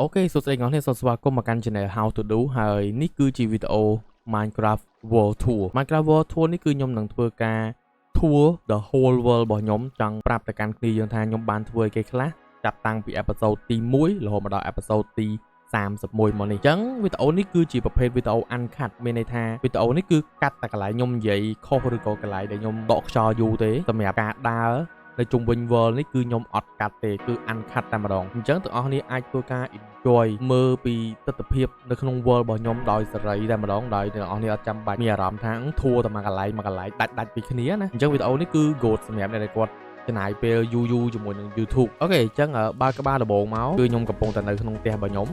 អូខេសួស្តីអ្នកនាងសូមស្វាគមន៍មកកាន់ Channel How to Do ហើយនេះគឺជាវីដេអូ Minecraft World Tour Minecraft World Tour នេះគឺខ្ញុំនឹងធ្វើការ tour the whole world របស់ខ្ញុំចង់ប្រាប់ទៅកាន់គ្នាយើងថាខ្ញុំបានធ្វើអីគេខ្លះចាប់តាំងពី episode ទី1រហូតមកដល់ episode ទី31មកនេះអញ្ចឹងវីដេអូនេះគឺជាប្រភេទវីដេអូ uncut មានន័យថាវីដេអូនេះគឺកាត់តែកន្លែងខ្ញុំនិយាយខុសឬក៏កន្លែងដែលខ្ញុំដកខ្យល់យូរទេសម្រាប់ការដើរនៅជុំវិញ world នេះគឺខ្ញុំអត់កាត់ទេគឺ uncut តែម្ដងអញ្ចឹងទាំងអស់គ្នាអាចធ្វើការ enjoy មើលពីទស្សនវិជ្ជានៅក្នុង world របស់ខ្ញុំដោយសេរីតែម្ដងដោយទាំងអស់គ្នាអត់ចាំបាច់មានអារម្មណ៍ថាធួតែមួយកន្លែងដាច់ពីគ្នាណាអញ្ចឹងវីដេអូនេះគឺ good សម្រាប់អ្នកដែលគាត់ចំណាយពេលយូរជាមួយនឹង YouTube អូខេអញ្ចឹងបើក្បាលដំបូងមកគឺខ្ញុំកំពុងតែនៅក្នុងផ្ទះរបស់ខ្ញុំ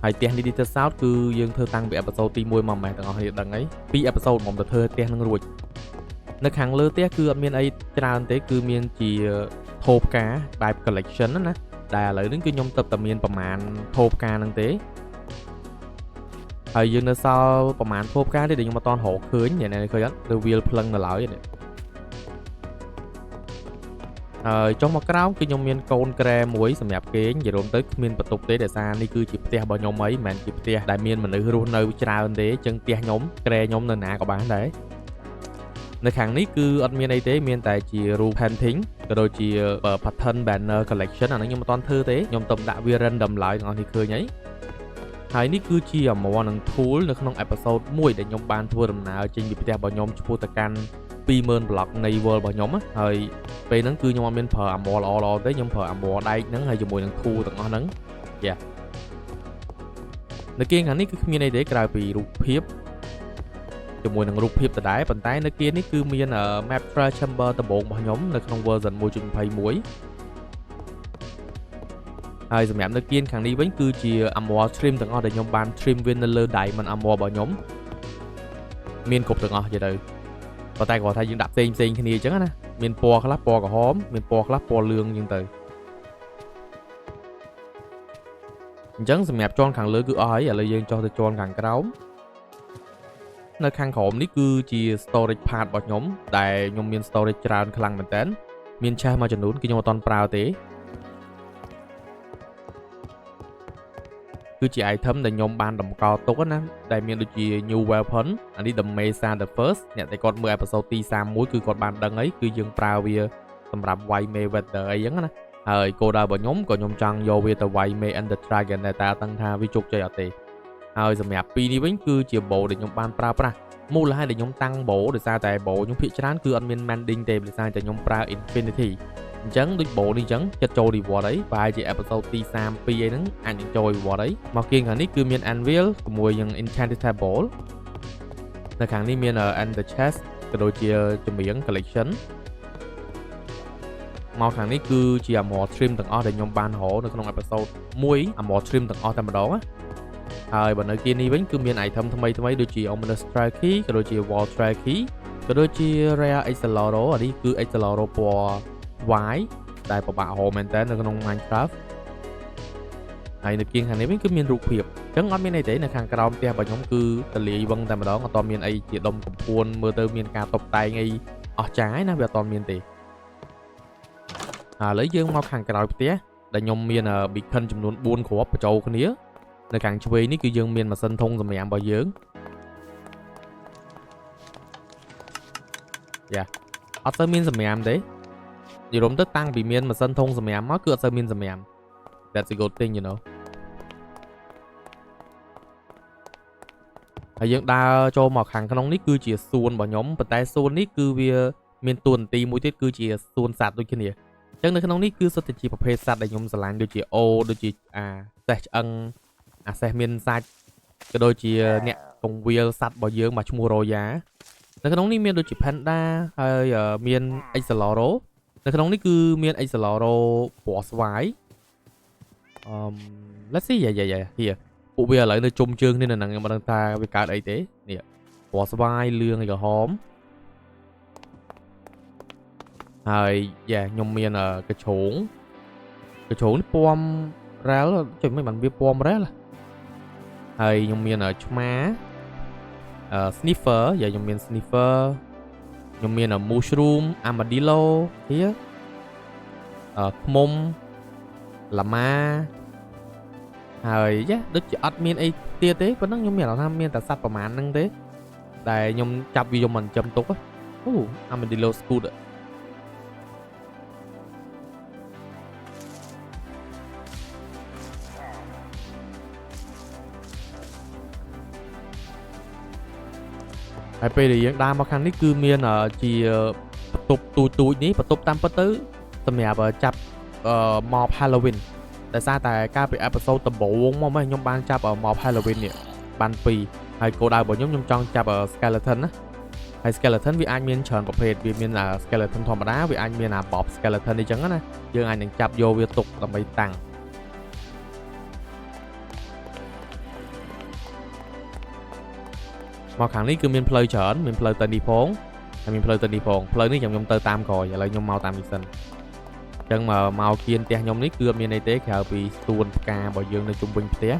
ហើយផ្ទះនេះ detail south គឺយើងធ្វើតាំងពី episode ទី1មកម៉េះទាំងអស់គ្នាដឹងហើយពី episode មកទៅធ្វើផ្ទះនឹងរួចនៅខាងលើផ្ទះគឺអត់មានអីច្រើនទេគឺមានជាថូផ្កាបែប collection ណាដែលឥឡូវនេះគឺខ្ញុំទៅតែមានប្រមាណថូផ្កាហ្នឹងទេហើយយើងនៅសល់ប្រមាណថូផ្កាទេដែលខ្ញុំអត់តន់រកឃើញអ្នកនរឃើញអត់ឬវាលភ្លឹងនៅឡើយនេះហើយចុះមកក្រោមគឺខ្ញុំមានកូនក្រែមួយសម្រាប់គេងនិយាយរួមទៅគ្មានបន្ទប់ទេដោយសារនេះគឺជាផ្ទះរបស់ខ្ញុំអីមិនមែនជាផ្ទះដែលមានមនុស្សរស់នៅច្រើនទេអញ្ចឹងផ្ទះខ្ញុំក្រែខ្ញុំនៅណាក៏បានដែរនៅខាងនេះគឺអត់មានអីទេមានតែជារូប painting ក៏ដូចជា pattern banner collection អាហ្នឹងខ្ញុំមិនទាន់ធ្វើទេខ្ញុំទៅដាក់វា random ឡើយទាំងអស់នេះឃើញហើយនេះគឺជា armor និង tool នៅក្នុង episode 1ដែលខ្ញុំបានធ្វើដំណើរចេញពីផ្ទះរបស់ខ្ញុំឆ្ពោះទៅកាន់20000 block នៃ world របស់ខ្ញុំហើយពេលហ្នឹងគឺខ្ញុំអត់មានប្រើ armor ល្អទេខ្ញុំប្រើ armor ដែកហ្នឹងហើយជាមួយនឹង tool ទាំងអស់ហ្នឹងនៅគេខាងនេះគឺគ្មានអីទេក្រៅពីរូបភាពជាមួយនឹងរូបភាពដដែលប៉ុន្តែនៅគេនេះគឺមាន map trail chamber ដំបូងរបស់ខ្ញុំនៅក្នុង version 1.21 ហើយសម្រាប់នៅគៀនខាងនេះវិញគឺជា armor trim ទាំងអស់ដែលខ្ញុំបាន trim វានៅលើ diamond armor របស់ខ្ញុំមានគ្រប់ទាំងអស់យទៅប៉ុន្តែគាត់ថាយើងដាក់ផ្សេងគ្នាអញ្ចឹងណាមានពណ៌ខ្លះពណ៌ក្រហមមានពណ៌ខ្លះពណ៌លឿងអញ្ចឹងទៅអញ្ចឹងសម្រាប់ជាន់ខាងលើគឺអស់ហើយឥឡូវយើងចុះទៅជាន់ខាងក្រោមនៅខាងក្រោមនេះគឺជា storage part របស់ខ្ញុំដែលខ្ញុំមាន storage ច្រើនខ្លាំងមែនតើមាន chest មួយចំនួនគឺខ្ញុំអត់ទាន់ប្រើទេគឺជា item ដែលខ្ញុំបានតម្កល់ទុកណាដែលមានដូចជា new weapon អានេះ the Mesa the first អ្នកដែលគាត់មើល episode ទី31គឺគាត់បានដឹងហើយគឺយើងប្រើវាសម្រាប់វាយ Mayweather អីចឹងណាហើយគោលដៅរបស់ខ្ញុំក៏ខ្ញុំចង់យកវាទៅវាយ May and the Dragon តែតើដឹងថាវាជោគជ័យអត់ទេហើយសម្រាប់ពីរនេះវិញគឺជា bow ដែលខ្ញុំបានប្រើប្រាស់មូលហេតុដែលខ្ញុំតាំង bow ដោយសារតែ bow ខ្ញុំភាគច្រើនគឺអត់មាន mending ទេដោយសារតែខ្ញុំប្រើ infinity អញ្ចឹងដូច bow នេះអញ្ចឹងចិត្តចូល reward អីប្រហែលជា episode ទី32អីហ្នឹងអាចនឹងចូល reward អីមកគៀងខាងនេះគឺមាន anvil ជាមួយនឹង enchanted table នៅខាងនេះមាន ender chest ក៏ដូចជាចម្រៀង collection មកខាងនេះគឺជា armor trim ទាំងអស់ដែលខ្ញុំបានរកនៅក្នុង episode 1 armor trim ទាំងអស់តែម្ដងណាហើយបើនៅគៀននេះវិញគឺមាន item ថ្មីដូចជា ominous trail key ក៏ដូចជា wall trail key ក៏ដូចជា rare accelero អានេះគឺ accelero ពណ៌Y ដែលពិបាករកមែនតើនៅក្នុង Minecraft ហើយនៅគៀងខាងនេះវិញគឺមានរូបភាពអញ្ចឹងអត់មានអីទេនៅខាងក្រោមផ្ទះរបស់ខ្ញុំគឺតលាយវឹងតែម្ដងអត់ទាន់មានអីជាដុំកំពួនមើលទៅមានការតុបតែងអីអស្ចារ្យណាវាអត់ទាន់មានទេឥឡូវយើងមកខាងក្រោយផ្ទះដែលខ្ញុំមាន beacon ចំនួន4គ្រាប់បញ្ចូលគ្នានៅខាងឆ្វេងនេះគឺយើងមានម៉ាស៊ីនធុងសម្រាមរបស់យើងអត់ទៅមានសម្រាមទេនិយាយរំទៅតាំងពីមានម៉ាស៊ីនធុងសម្រាមមកគឺអត់សូវមានសម្រាម That's a good thing you know ហើយយើងដើរចូលមកខាងក្នុងនេះគឺជាសួនរបស់ខ្ញុំប៉ុន្តែសួននេះគឺវាមានតួនាទីមួយទៀតគឺជាសួនសត្វដូចគ្នាអញ្ចឹងនៅក្នុងនេះគឺសុទ្ធតែជាប្រភេទសត្វដែលខ្ញុំស្រឡាញ់ដូចជាអូដូចជាសេះឆ្អឹងសេះមានសាច់ក៏ដូចជាអ្នកកងវាលសត្វរបស់យើងមកឈ្មោះរ៉ូយ៉ានៅក្នុងនេះមានដូចជា panda ហើយមាន accelero នៅក្នុងនេះគឺមាន accelero ពណ៌ស្វាយlet's see here ពួកវាឥឡូវនៅជុំជើងនេះនៅហ្នឹងខ្ញុំមិនដឹងថាវាកើតអីទេនេះពណ៌ស្វាយលឿងហើយក្រហមហើយខ្ញុំមានកញ្ជ្រោងនេះពណ៌រ៉ែលចុះមិនបានវាពណ៌រ៉ែលហើយខ្ញុំមានឆ្មា sniffer ខ្ញុំមាន sniffer ខ្ញុំមាន mushroom armadillo here ឃ្មុំឡាម៉ា ហើយដូចជាអត់មានអីទៀតទេប៉ុណ្ណឹងខ្ញុំមានអារម្មណ៍ថាមានតែសត្វប្រមាណហ្នឹងទេដែលខ្ញុំចាប់វាយកមកចិញ្ចឹមទុកអូ Armadillo Scoot ហើយពេលដែលយើងដើរមកខាងនេះគឺមានជាបន្ទប់ទូចនេះបន្ទប់តាមពិតទៅសម្រាប់ចាប់mob Halloween តែសារតែកាលពីអេពីសូតដំបូងមកខ្ញុំបានចាប់mob Halloween នេះបាន2ហើយគោលដៅរបស់ខ្ញុំចង់ចាប់ skeleton ណាហើយ skeleton វាអាចមានច្រើនប្រភេទវាមាន skeleton ធម្មតាវាអាចមាន bob skeleton អញ្ចឹងណាយើងអាចនឹងចាប់យកវាទុកដើម្បីតាំងមកខាងនេះគឺមានផ្លូវច្រើនមានផ្លូវទៅនេះផងហើយមានផ្លូវទៅនេះផងផ្លូវនេះខ្ញុំទៅតាមក្រោយឥឡូវខ្ញុំមកតាមនេះសិនអញ្ចឹងមកគៀនផ្ទះខ្ញុំនេះគឺអត់មានអីទេក្រៅពីស្ទួនផ្ការបស់យើងនៅជុំវិញផ្ទះ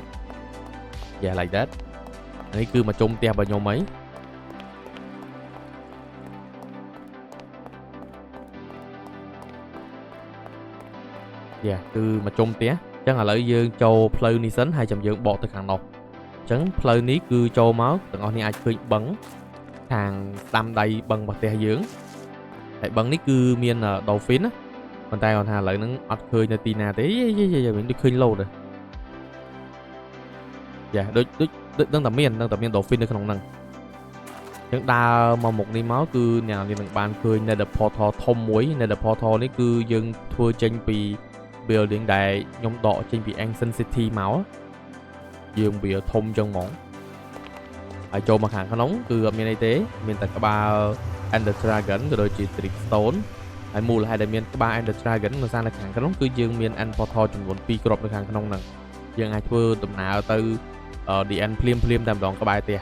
Yeah like that នេះគឺមកជុំផ្ទះរបស់ខ្ញុំអីគឺមកជុំផ្ទះអញ្ចឹងឥឡូវយើងចូលផ្លូវនេះសិនហើយចាំយើងបកទៅខាងនោះអញ្ចឹងផ្លូវនេះគឺចូលមកទាំងអស់នេះអាចឃើញបឹងខាងស្ដាំដៃបឹងរបស់ផ្ទះយើងហើយបឹងនេះគឺមាន dolphin ណាប៉ុន្តែគាត់ថាឥឡូវហ្នឹងអត់ឃើញនៅទីណាទេវិញដូចឃើញ load ដូចដឹងតែមាន dolphin នៅក្នុងហ្នឹងអញ្ចឹងដើរមកមុខនេះមកគឺអ្នកនាងនឹងបានឃើញ nether portal ធំមួយ nether portal នេះគឺយើងធ្វើចេញពី building ដែលខ្ញុំដកចេញពី ancient city មកយើងវាធំចឹងហ្មងហើយចូលមកខាងក្នុងគឺអត់មានអីទេមានតែក្បាល Ender Dragon ក៏ដូចជា Trick Stone ហើយមូលហេតុដែលមានក្បាល Ender Dragon នៅសារនៅខាងក្នុងគឺយើងមាន End Portal ចំនួន2គ្រាប់នៅខាងក្នុងហ្នឹងយើងអាចធ្វើដំណើរទៅ The End ភ្លាមតែម្ដងក្បែរផ្ទះ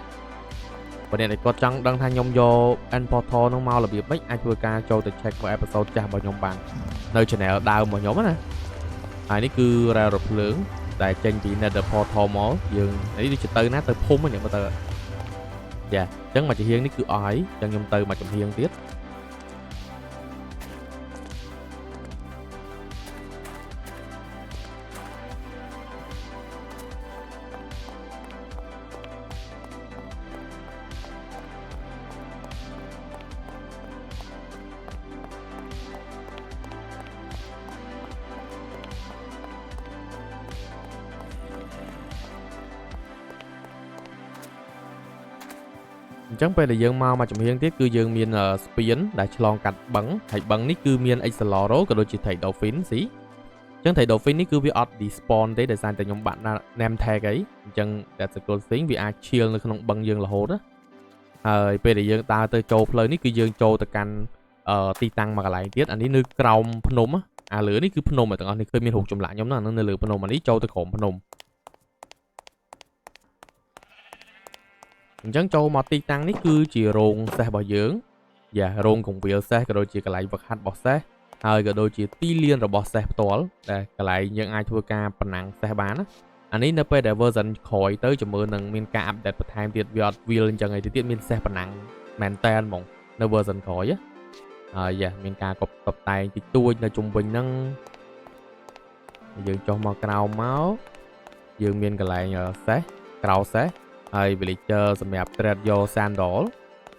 បើអ្នកដែលគាត់ចង់ដឹងថាខ្ញុំយក End Portal ហ្នឹងមករបៀបម៉េចអាចធ្វើការចូលទៅ check មើល episode ចាស់របស់ខ្ញុំបាននៅ channel ដើមរបស់ខ្ញុំណាហើយនេះគឺ Rare រថភ្លើងដែលចេញពី Nether Portal មកយើងនេះដូចទៅណាទៅភូមិហ្នឹងមើលទៅអញ្ចឹងមកចំហៀងនេះគឺអស់ហើយអញ្ចឹងខ្ញុំទៅមកចំហៀងទៀតអញ្ចឹងពេលដែលយើងមកចំហៀងទៀតគឺយើងមានស្ពានដែលឆ្លងកាត់បឹងហើយបឹងនេះគឺមាន Axolotl ក៏ដូចជា Trade Dolphin ស៊ីអញ្ចឹង Trade Dolphin នេះគឺវាអត់ despawn ទេដោយសារតែខ្ញុំបាត់ name tag អីអញ្ចឹង that's a good thing វាអាចឈៀលនៅក្នុងបឹងយើងរហូតណាហើយពេលដែលយើងដើរទៅចូលផ្លូវនេះគឺយើងចូលទៅកាន់ទីតាំងមួយកន្លែងទៀតអានេះនៅក្រោមភ្នំអាលើនេះគឺភ្នំទាំងអស់នេះគឺមានរូបចម្លាក់ខ្ញុំណានៅលើភ្នំអានេះចូលទៅក្រោមភ្នំអញ្ចឹងចូលមកទីតាំងនេះគឺជារោងសេះរបស់យើងរោងកង្វាលសេះក៏ដូចជាកន្លែងវឹកហាត់របស់សេះហើយក៏ដូចជាទីលានរបស់សេះផ្ទាល់ដែលកន្លែងយើងអាចធ្វើការប្រណាំងសេះបានណាអានេះនៅពេលដែល version ក្រោយទៅជាមួយនឹងមានការ update បន្ថែមទៀតវាអត់ wheel អញ្ចឹងឯទៀតមានសេះប្រណាំងមែនតែនហ្មងនៅ version ក្រោយហើយមានការកប់តែងតិចតួចនៅជុំវិញហ្នឹងយើងចុះមកក្រោមមកយើងមានកន្លែងសេះក្រៅសេះហើយ villager សម្រាប់ trade យក sandal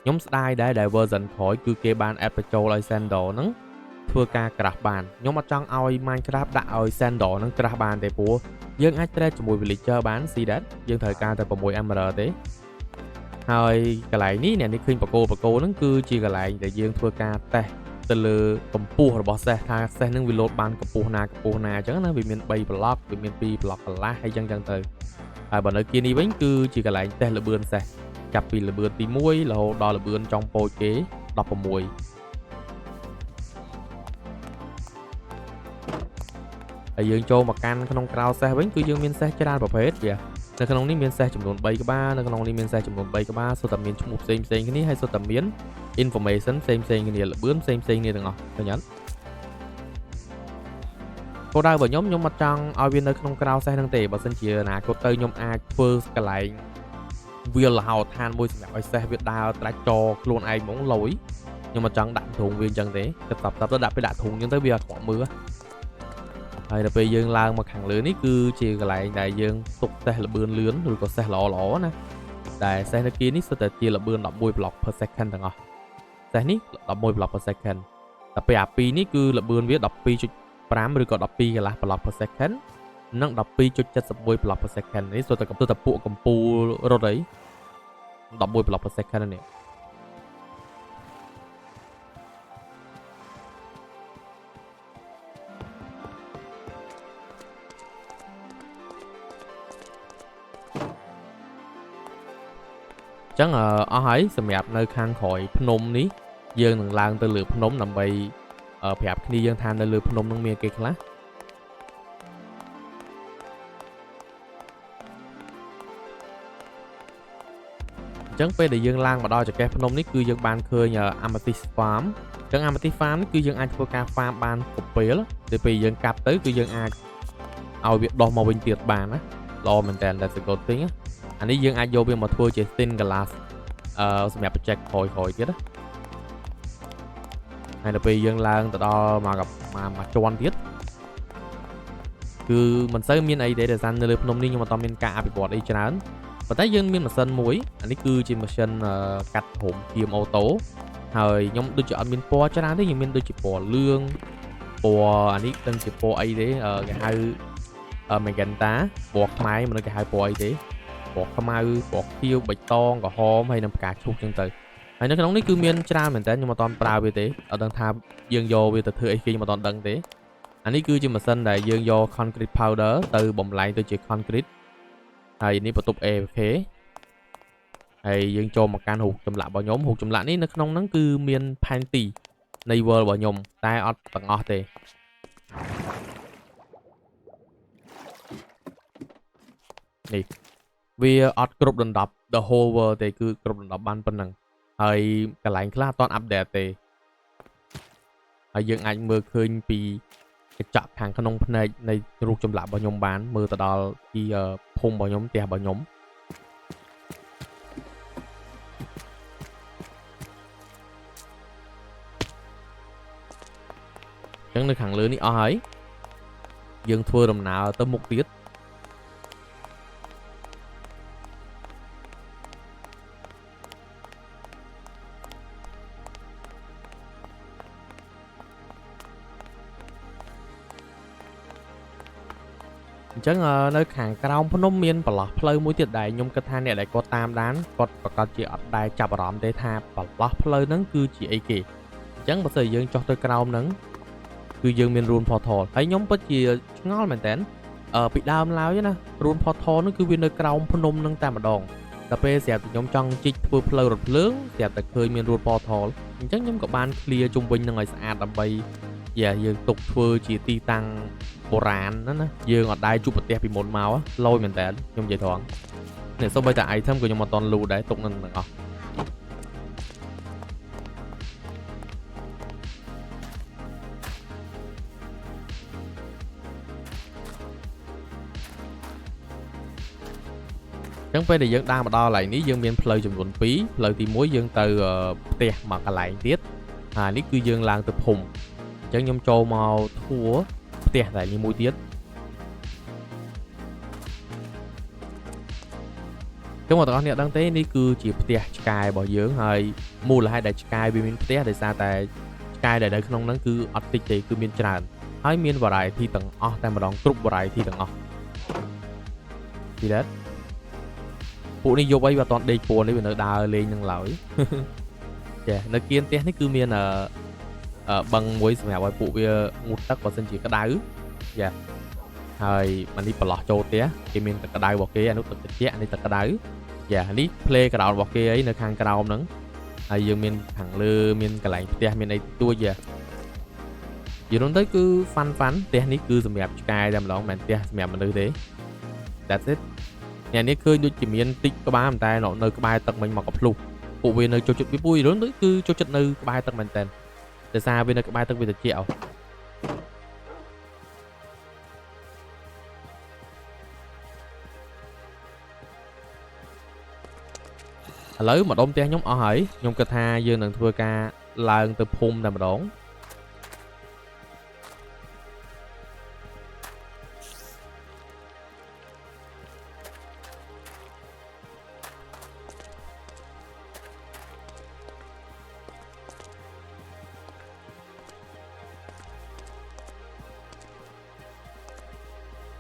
ខ្ញុំស្ដាយដែរដែល version ក្រោយគឺគេបាន add បញ្ចូលឲ្យ sandal ហ្នឹងធ្វើការក្រាស់បានខ្ញុំអត់ចង់ឲ្យ Minecraft ដាក់ឲ្យ sandal ហ្នឹងក្រាស់បានទេព្រោះយើងអាច trade ជាមួយ villager បាន see that យើងត្រូវការតែ6 emerald ទេហើយកន្លែងនេះអ្នកនេះឃើញបកគោហ្នឹងគឺជាកន្លែងដែលយើងធ្វើការតេស្តទៅលើកម្ពស់របស់សេះថាសេះហ្នឹងវាលោតបានកម្ពស់ណាអញ្ចឹងណាវាមាន3 block វាមាន2 block កន្លះហើយអញ្ចឹងទៅហើយបើនៅគៀននេះវិញគឺជាកន្លែងតេស្តល្បឿនសេះចាប់ពីល្បឿនទី1រហូតដល់ល្បឿនចុងពោចគេ16ហើយយើងចូលមកកាន់ក្នុងក្រៅសេះវិញគឺយើងមានសេះច្រើនប្រភេទនៅក្នុងនេះមានសេះចំនួន3ក្បាលនៅក្នុងនេះមានសេះចំនួន3ក្បាលសុទ្ធតែមានឈ្មោះផ្សេងគ្នាហើយសុទ្ធតែមាន information ផ្សេងគ្នាល្បឿនផ្សេងគ្នាទាំងអស់ឃើញអត់គោលដៅរបស់ខ្ញុំអត់ចង់ឲ្យវានៅក្នុងក្រៅសេះហ្នឹងទេបើសិនជាអនាគតទៅខ្ញុំអាចធ្វើកន្លែងវាលហោឋានមួយសម្រាប់ឲ្យសេះវាដើរត្រាច់ចខ្លួនឯងហ្មងលុយខ្ញុំអត់ចង់ដាក់ធុងវាអញ្ចឹងទេទៅដាក់ធុងអញ្ចឹងទៅវាអត់ខ្វក់មើល ហើយដល់ពេលយើងឡើងមកខាងលើនេះគឺជាកន្លែងដែលយើងទុកសេះលបឿនលឿនឬក៏សេះល្អណាដែលសេះនៅkiaនេះសុទ្ធតែជាលបឿន11 block per second ទាំងអស់សេះនេះ11 block per second តែពេលអា2នេះគឺលបឿនវា 12.5 ឬក៏12 block per second និង 12.71 block per second នេះសុទ្ធតែកំពុងតែពួកកម្ពូលរត់អី11 block per second នេះចឹងអស់ហើយសម្រាប់នៅខាងក្រោយភ្នំនេះយើងនឹងឡើងទៅលើភ្នំដើម្បីប្រាប់គ្នាយើងថានៅលើភ្នំនឹងមានគេខ្លះអញ្ចឹងពេលដែលយើងឡើងមកដល់ចង្កេះភ្នំនេះគឺយើងបានឃើញ Amethyst Farm អញ្ចឹង Amethyst Farm នេះគឺយើងអាចធ្វើការ farm បានគ្រប់ពេលទៅពេលយើងកាប់ទៅគឺយើងអាចឲ្យវាដុះមកវិញទៀតបានណាល្អមែនតើ that's a good thing អានេះយើងអាចយកវាមកធ្វើជា thin glass សម្រាប់ project ក្រោយទៀតណាហើយដល់ពេលយើងឡើងទៅដល់មកជាន់ទៀតគឺមិនសូវមានអីទេដែលនៅលើភ្នំនេះខ្ញុំអត់មានការអភិវឌ្ឍអីច្រើនប៉ុន្តែយើងមានម៉ាស៊ីនមួយអានេះគឺជាម៉ាស៊ីនកាត់ហុំគៀមអូតូហើយខ្ញុំដូចជាអត់មានពណ៌ច្រើនទេខ្ញុំមានដូចជាពណ៌លឿងពណ៌អានេះដឹងជាពណ៌អីទេគេហៅ magenta ពណ៌ខ្មៅមិនដឹងគេហៅពណ៌អីទេពណ៌ខ្មៅពណ៌ខៀវបៃតងក្រហមហើយនឹងផ្កាឈូកចឹងទៅហើយនៅក្នុងនេះគឺមានច្រើនមែនតើខ្ញុំអត់ទាន់ប្រើវាទេអត់ដឹងថាយើងយកវាទៅធ្វើអីគេខ្ញុំអត់ទាន់ដឹងទេអានេះគឺជាម៉ាស៊ីនដែលយើងយក concrete powder ទៅបំលែងទៅជា concrete ហើយនេះបន្ទប់ AFK ហើយយើងចូលមកកាន់រូបចម្លាក់របស់ខ្ញុំរូបចម្លាក់នេះនៅក្នុងហ្នឹងគឺមានផែនទីនៃ world របស់ខ្ញុំតែអត់ទាំងអស់ទេនេះវាអត់គ្រប់ដណ្ដប់ the whole world ទេគឺគ្រប់ដណ្ដប់បានប៉ុណ្ណឹងហើយកន្លែងខ្លះអត់ទាន់ update ទេហើយយើងអាចមើលឃើញពីកញ្ចក់ខាងក្នុងភ្នែកនៃរូបចម្លាក់របស់ខ្ញុំបានមើលទៅដល់ទីភូមិរបស់ខ្ញុំផ្ទះរបស់ខ្ញុំអញ្ចឹងនៅខាងលើនេះអស់ហើយយើងធ្វើដំណើរទៅមុខទៀតអញ្ចឹងនៅខាងក្រោមភ្នំមានប្រឡោះផ្លូវមួយទៀតដែលខ្ញុំគិតថាអ្នកដែលគាត់តាមដានគាត់ប្រកាសជាអត់ដែលចាប់អារម្មណ៍ទេថាប្រឡោះផ្លូវហ្នឹងគឺជាអីគេអញ្ចឹងបើសិនយើងចុះទៅក្រោមហ្នឹងគឺយើងមាន rune portal ហើយខ្ញុំពិតជាឆ្ងល់មែនតើពីដើមឡើយណា rune portal ហ្នឹងគឺវានៅក្រោមភ្នំហ្នឹងតែម្ដងដល់ពេលស្រាប់តែខ្ញុំចង់ជីកធ្វើផ្លូវរថភ្លើងស្រាប់តែឃើញមាន rune portal អញ្ចឹងខ្ញុំក៏បាន clear ជុំវិញនឹងឲ្យស្អាតដើម្បីយើងទុកធ្វើជាទីតាំងបុរាណណាយើងអត់ដែរជួបប្រទេសពីមុនមកលយមែនតើខ្ញុំនិយាយត្រង់នេះសូម្បីតែ item ក៏ខ្ញុំអត់តន់លូដែរទុកនឹងទាំងអស់អញ្ចឹងពេលដែលយើងដើរមកដល់កន្លែងនេះយើងមានផ្លូវចំនួន2ផ្លូវទី1យើងទៅផ្ទះមកកន្លែងទៀតហើយនេះគឺយើងឡើងទៅភូមិអញ្ចឹងខ្ញុំចូលមកធួផ្ទះតែនេះមួយទៀតចឹងបងប្អូនអ្នកដឹងទេនេះគឺជាផ្ទះឆ្កែរបស់យើងហើយមូលហេតុដែលឆ្កែវាមានផ្ទះដោយសារតែឆ្កែដែលនៅក្នុងហ្នឹងគឺអត់តិចទេគឺមានច្រើនហើយមាន variety ទាំងអស់តែម្ដងគ្រប់ variety ទាំងអស់ពីដែរពួកនេះយកអីវាអត់តដេកពួននេះវានៅដើរលេងនឹងឡើយចានៅគៀនផ្ទះនេះគឺមានបឹងមួយសម្រាប់ឲ្យពួកវាងូតទឹកបើសិនជាក្តៅចាហើយអានេះប្រឡោះចូលផ្ទះគេមានទឹកក្តៅរបស់គេអានោះទឹកត្រជាក់នេះទឹកក្តៅចានេះ play ground របស់គេអីនៅខាងក្រោមហ្នឹងហើយយើងមានខាងលើមានកន្លែងផ្ទះមានអីទួចចាយល់ទៅគឺ fun ផ្ទះនេះគឺសម្រាប់ឆ្កែតែម្ដងមិនមែនផ្ទះសម្រាប់មនុស្សទេ that's it អ្នកនេះឃើញដូចជាមានតិចក្បាលតែនៅក្បែរទឹកមិញមកកភ្លុះពួកវានៅចូលចិត្តវាពួយរឿងទៅគឺចូលចិត្តនៅក្បែរទឹកមែនតើដោយសារវានៅក្បែរទឹកវាត្រជាក់ឥឡូវមកដុំផ្ទះខ្ញុំអស់ហើយខ្ញុំគិតថាយើងនឹងធ្វើការឡើងទៅភូមិតែម្ដង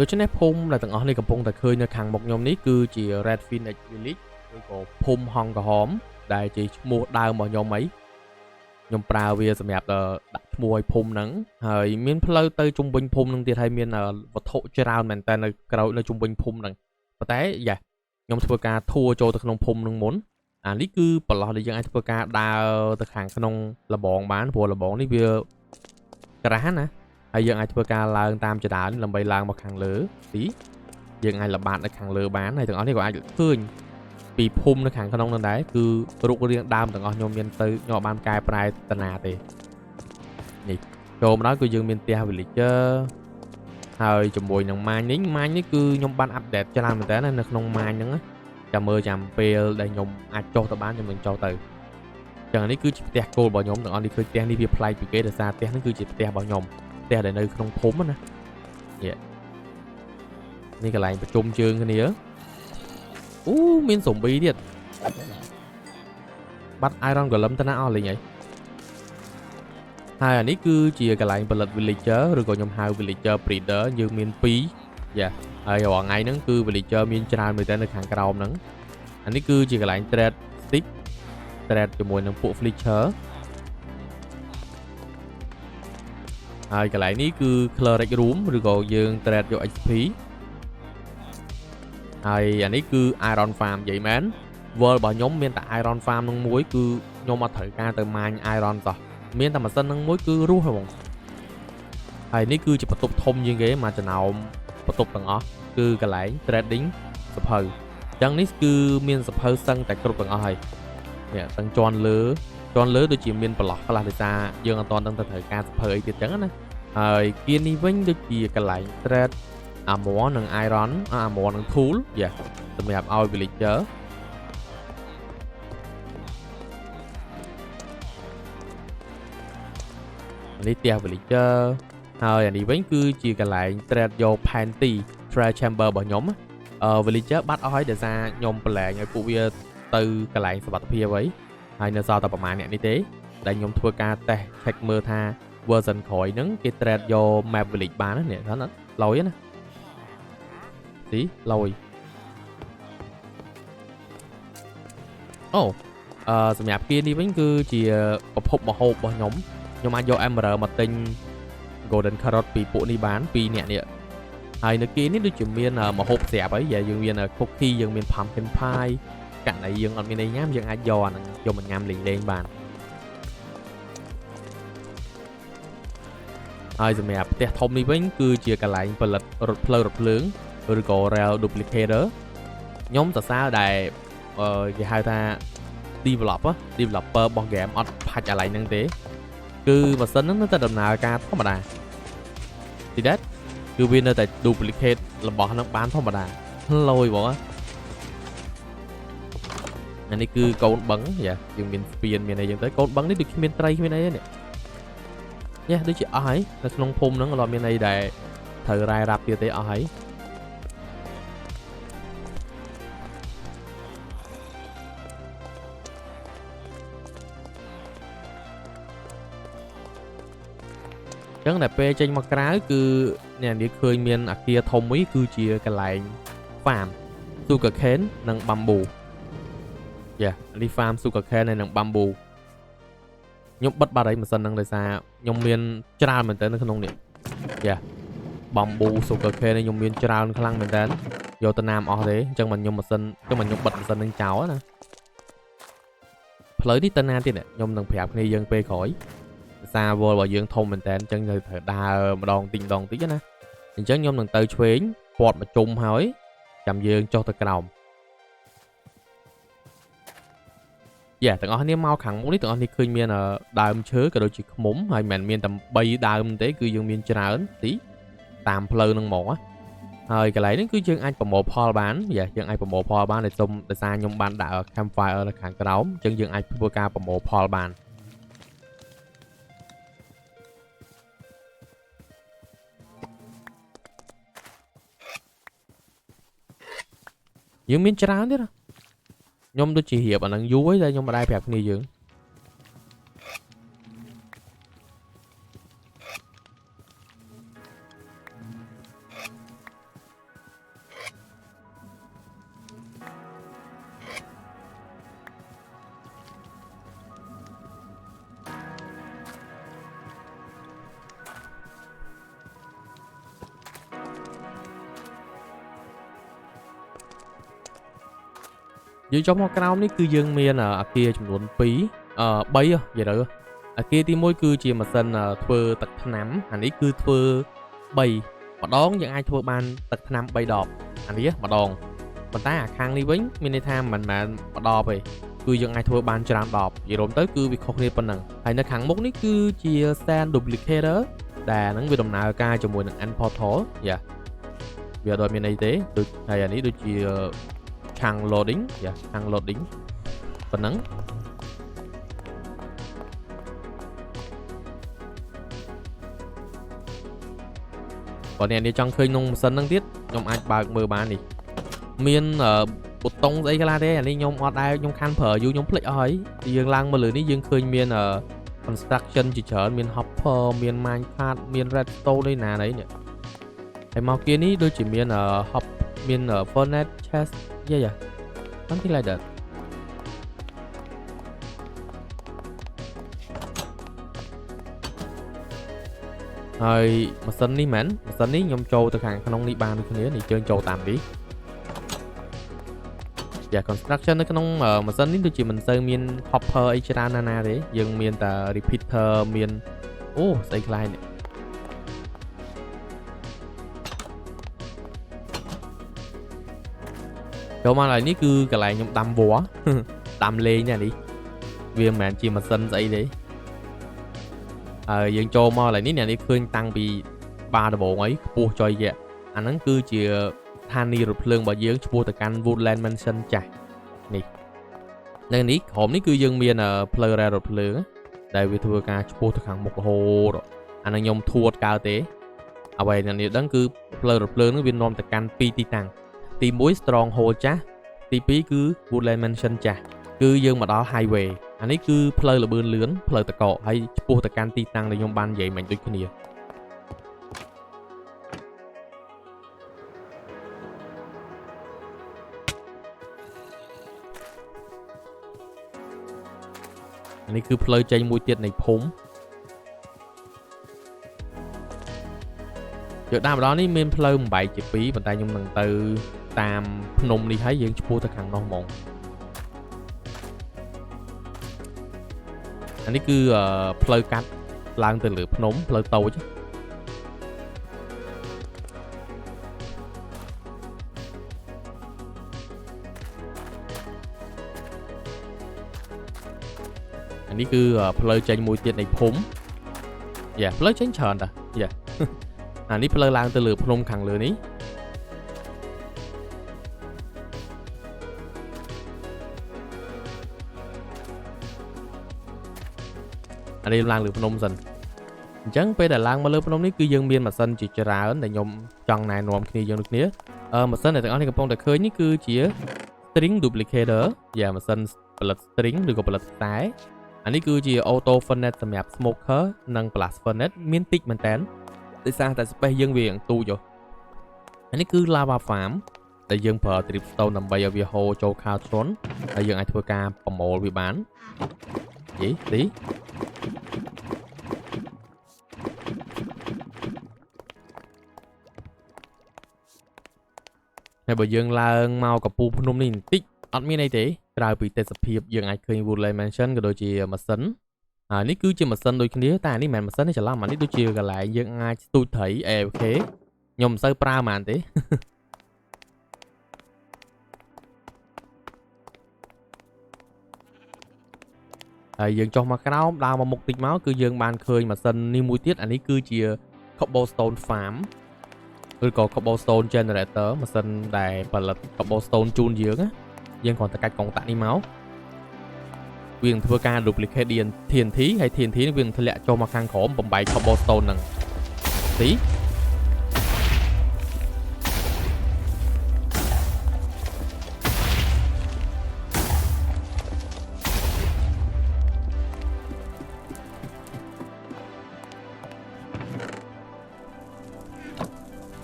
ដូច្នេះភូមិដែលទាំងអស់នេះកំពុងតែឃើញនៅខាងមុខខ្ញុំនេះគឺជា Red Phoenix Village ឬក៏ភូមិហង្សក្រហមដែលជាឈ្មោះដើមរបស់ខ្ញុំអីខ្ញុំប្រើវាសម្រាប់ដាក់ឈ្មោះឲ្យភូមិហ្នឹងហើយមានផ្លូវទៅជុំវិញភូមិហ្នឹងទៀតហើយមានវត្ថុច្រើនមែនតើនៅក្រៅនៅជុំវិញភូមិហ្នឹងប៉ុន្តែយ៉ាខ្ញុំធ្វើការធួចូលទៅក្នុងភូមិហ្នឹងមុនអានេះគឺប្រឡោះដែលយើងអាចធ្វើការដើរទៅខាងក្នុងលបងបានព្រោះលបងនេះវាក្រាស់ណាហើយយើងអាចធ្វើការឡើងតាមចដានដើម្បីឡើងមកខាងលើទីយើងអាចល្បាតនៅខាងលើបានហើយទាំងអស់នេះក៏អាចឃើញពីភូមិនៅខាងក្នុងនោះដែរគឺរូបរាងដើមទាំងអស់ខ្ញុំមានទៅខ្ញុំបានកែប្រែតាណាទេនេះចូលមកដល់គឺយើងមានផ្ទះ villager ហើយជាមួយនឹងម៉ាញនេះគឺខ្ញុំបានអាប់ដេតច្រើនមែនតើនៅក្នុងម៉ាញហ្នឹងចាំមើលចាំពេលដែលខ្ញុំអាចចុះទៅបានខ្ញុំនឹងចុះទៅចឹងនេះគឺជាផ្ទះគោលរបស់ខ្ញុំទាំងអស់នេះគឺផ្ទះនេះវាប្លែកពីគេដោយសារផ្ទះហ្នឹងគឺជាផ្ទះរបស់ខ្ញុំផ្ទះដែលនៅក្នុងភូមិណានេះកន្លែងប្រជុំជើងគ្នាអូមានស៊ុំប៊ីទៀតបាត់ Iron Golem ទៅណាអស់លេងហើយអានេះគឺជាកន្លែងផលិត villager ឬក៏ខ្ញុំហៅ villager breeder យើងមាន2យ៉ាហើយរាល់ថ្ងៃហ្នឹងគឺ villager មានច្រើនមែនតើនៅខាងក្រោមហ្នឹងអានេះគឺជាកន្លែង trade stick trade ជាមួយនឹងពួក fletcher ហើយកន្លែងនេះគឺ cleric room ឬក៏យើង trade យក XP ហើយអានេះគឺ iron farm និយាយមែន world របស់ខ្ញុំមានតែ iron farm នឹងមួយគឺខ្ញុំអត់ត្រូវការទៅ mine iron សោះមានតែម៉ាស៊ីននឹងមួយគឺរស់ហ្មងហើយនេះគឺជាបន្ទប់ធំជាងគេមួយចំណោមបន្ទប់ទាំងអស់គឺកន្លែង trading សភៅអញ្ចឹងនេះគឺមានសភៅសឹងតែគ្រប់ទាំងអស់ហើយនេះទាំងជាន់លើដូចជាមានប្រឡោះខ្លះដោយសារយើងអត់ទាន់ដឹងទៅត្រូវការសភៅអីទៀតអញ្ចឹងណាហើយគៀននេះវិញដូចជាកន្លែង trade armor និង iron armor និង tool សម្រាប់ឲ្យ villagerនេះផ្ទះ villager ហើយអានេះវិញគឺជាកន្លែង trade យក panty treasure chamber របស់ខ្ញុំvillager បាត់អស់ហើយដោយសារខ្ញុំប្រឡែងឲ្យពួកវាទៅកន្លែងសុវត្ថិភាពអីហើយនៅសល់តែប្រហែលអ្នកនេះទេដែលខ្ញុំធ្វើការតេស្ត check មើលថា version ក្រោយហ្នឹងគេ trade យក map village បានណានេះហ្នឹងឡយណាទីឡយអូសម្រាប់គេនេះវិញគឺជាប្រភពម្ហូបរបស់ខ្ញុំអាចយក emerald មកទិញ golden carrot ពីពួកនេះបាន2នាក់នេះហើយនៅគេនេះដូចជាមានម្ហូបស្រាប់ហើយយើងមាន cookie យើងមាន pumpkin pie កាលណាយើងអត់មានអីញ៉ាំយើងអាចយកអាហ្នឹងយកមកញ៉ាំលេងបានហើយសម្រាប់ផ្ទះធំនេះវិញគឺជាកន្លែងផលិតរថភ្លើងឬក៏ rail duplicator ខ្ញុំសរសើរដែលគេហៅថា developer របស់ game អត់ផាច់អាឡៃហ្នឹងទេគឺម៉ាស៊ីនហ្នឹងនៅតែដំណើរការធម្មតាទីដែរគឺវានៅតែ duplicate របស់ហ្នឹងបានធម្មតាលយបងអានេះគឺកូនបឹងយើងមានស្ពានមានអីចឹងទៅកូនបឹងនេះដូចគ្មានត្រីគ្មានអីទេនេះដូចជាអស់ហើយនៅក្នុងភូមិហ្នឹងអត់មានអីដែលត្រូវរ៉ាយរ៉ាប់ទៀតទេអស់ហើយចឹងតែពេលចេញមកក្រៅគឺអ្នកនេះឃើញមានអាគារធំមួយគឺជាកន្លែង farm sugar cane និង bamboo នេះ farm sugar cane និង bamboo ខ្ញុំបិទបាត់ហើយម៉ាស៊ីនហ្នឹងដោយសារខ្ញុំមានច្រើនមែនតើនៅក្នុងនេះbamboo sugar cane នេះខ្ញុំមានច្រើនខ្លាំងមែនតើយកទៅណាមអស់ទេអញ្ចឹងខ្ញុំបិទម៉ាស៊ីនហ្នឹងចោលណាផ្លូវនេះទៅណាទៀតខ្ញុំនឹងប្រាប់គ្នាយើងពេលក្រោយសារ wall របស់យើងធំមែនតើអញ្ចឹងត្រូវដើរម្ដងតិចណាអញ្ចឹងខ្ញុំនឹងទៅឆ្វេងពាត់មកជុំហើយចាំយើងចុះទៅក្រោមទាំងអស់គ្នាមកខាងមុខនេះទាំងអស់គ្នាឃើញមានដើមឈើក៏ដូចជាឃ្មុំហើយមិនមែនមានតែ3ដើមទេគឺយើងមានច្រើនទីតាមផ្លូវហ្នឹងមកហើយកន្លែងនេះគឺយើងអាចប្រមូលផលបានយើងអាចប្រមូលផលបានដោយសារខ្ញុំបានដាក់ campfire នៅខាងក្រោមអញ្ចឹងយើងអាចធ្វើការប្រមូលផលបានយើងមានច្រើនទៀតខ្ញុំដូចជារៀបអានឹងយូរហើយតែខ្ញុំមិនដែរប្រាប់គ្នាយើង យើងចុះមកក្រោមនេះគឺយើងមានអាគារចំនួន2 3និយាយទៅអាគារទី1គឺជាម៉ាស៊ីនធ្វើទឹកថ្នាំអានេះគឺធ្វើ3ម្ដងយើងអាចធ្វើបានទឹកថ្នាំ3ដបអានេះម្ដងប៉ុន្តែអាខាងនេះវិញមានន័យថាមិនមែនម្ដបទេគឺយើងអាចធ្វើបានច្រើនដបនិយាយរួមទៅគឺវាខុសគ្នាប៉ុណ្ណឹងហើយនៅខាងមុខនេះគឺជា sand duplicator ដែលហ្នឹងវាដំណើរការជាមួយនឹង end portal យ៉ាវាអត់មានអីទេដូចហើយអានេះដូចជាខាង loading យ៉ាខាង loading ប៉ុណ្ណឹងបើអ្នកនេះចង់ឃើញក្នុងម៉ាស៊ីនហ្នឹងទៀតខ្ញុំអាចបើកមើលបាននេះមានប៊ូតុងស្អីខ្លះទេអានេះខ្ញុំអត់ដែរខ្ញុំខាន់ប្រើយូរខ្ញុំភ្លេចអស់ហើយយើងឡើងមកលើនេះយើងឃើញមានconstruction ជាច្រើនមាន hopper មាន minecart មាន redstone ឯណានេះហើយមកkiaនេះដូចជាមានhop មាន furnace chest yeah something like that ហើយម៉ាស៊ីននេះមែនម៉ាស៊ីននេះខ្ញុំចូលទៅខាងក្នុងនេះបានដូចគ្នានេះជើងចូលតាមនេះconstruction នៅក្នុងម៉ាស៊ីននេះដូចជាមិនសូវមាន hopper អីច្រើនណាទេយើងមានតែ repeater មានអូស្អីខ្លះនេះចូលមកហើយនេះគឺកន្លែងខ្ញុំដាំវល្លិដាំលេងនេះវាមិនមែនជាម៉ាស៊ីនស្អីទេហើយយើងចូលមកឡើយនេះអ្នកនេះឃើញតាំងពីបាដំបងអីខ្ពស់ចុយអាហ្នឹងគឺជាស្ថានីយ៍រថភ្លើងរបស់យើងឆ្ពោះទៅកាន់ Woodland Mansion ចាស់នេះនៅនេះក្រុមនេះគឺយើងមានផ្លូវរ៉ែរថភ្លើងដែលវាធ្វើការឆ្ពោះទៅខាងមុខរហូតអាហ្នឹងខ្ញុំធួតកើតទេអ្វីអ្នកនេះដឹងគឺផ្លូវរថភ្លើងហ្នឹងវានាំទៅកាន់2ទីតាំងទី1 Stronghold ចាស់ទី2គឺ Woodland Mansion ចាស់គឺយើងមកដល់ highway អានេះគឺផ្លូវលបឿនលឿនផ្លូវតកកហើយឆ្ពោះទៅកាន់ទីតាំងដែលខ្ញុំបាននិយាយមិញដូចគ្នាអានេះគឺផ្លូវចេញមួយទៀតនៃភូមិយកតាមម្ដងនេះមានផ្លូវបំបែកជា2ប៉ុន្តែខ្ញុំនឹងទៅតាមភ្នំនេះហើយយើងឆ្ពោះទៅខាងនោះហ្មងអានេះគឺផ្លូវកាត់ឡើងទៅលើភ្នំផ្លូវតូចអានេះគឺផ្លូវចេញមួយទៀតនៃភូមិផ្លូវចេញច្រើនតាអានេះផ្លូវឡើងទៅលើភ្នំខាងលើនេះអានេះឡើងលើភ្នំសិនអញ្ចឹងពេលដែលឡើងមកលើភ្នំនេះគឺយើងមានម៉ាស៊ីនជាច្រើនដែលខ្ញុំចង់ណែនាំគ្នាយើងដូចគ្នាម៉ាស៊ីនដែលទាំងអស់នេះកំពុងតែឃើញនេះគឺជា string duplicator ម៉ាស៊ីនផលិត string ឬក៏ផលិតខ្សែអានេះគឺជា auto furnace សម្រាប់ smoker និង blast furnace មានតិចមែនតើដោយសារតែ space យើងវាទូចអានេះគឺ lava farm ដែលយើងប្រើ dripstone ដើម្បីឲ្យវាហូរចូល cauldron ហើយយើងអាចធ្វើការប្រមូលវាបានទីហើយបើយើងឡើងមកកំពូលភ្នំនេះបន្តិចអត់មានអីទេក្រៅពីទេសភាពយើងអាចឃើញ Woodland Mansion ក៏ដូចជាម៉ាស៊ីនហើយនេះគឺជាម៉ាស៊ីនដូចគ្នាតែនេះមិនមែនម៉ាស៊ីនទេច្រឡំអានេះដូចជាកន្លែងយើងអាចស្ទូចត្រី AFK ខ្ញុំមិនសូវប្រើហ្មងទេហើយយើងចុះមកក្រោមដើរមកមុខតិចមកគឺយើងបានឃើញម៉ាស៊ីននេះមួយទៀតអានេះគឺជា Cobblestone Farm ឬក៏ Cobblestone Generator ម៉ាស៊ីនដែលផលិត Cobblestone ជូនយើងគ្រាន់តែកាច់កុងតាក់នេះមកវានឹងធ្វើការ duplicate TNT ហើយ TNT នេះវានឹងធ្លាក់ចូលមកខាងក្រោមបំបែក Cobblestone ហ្នឹងទី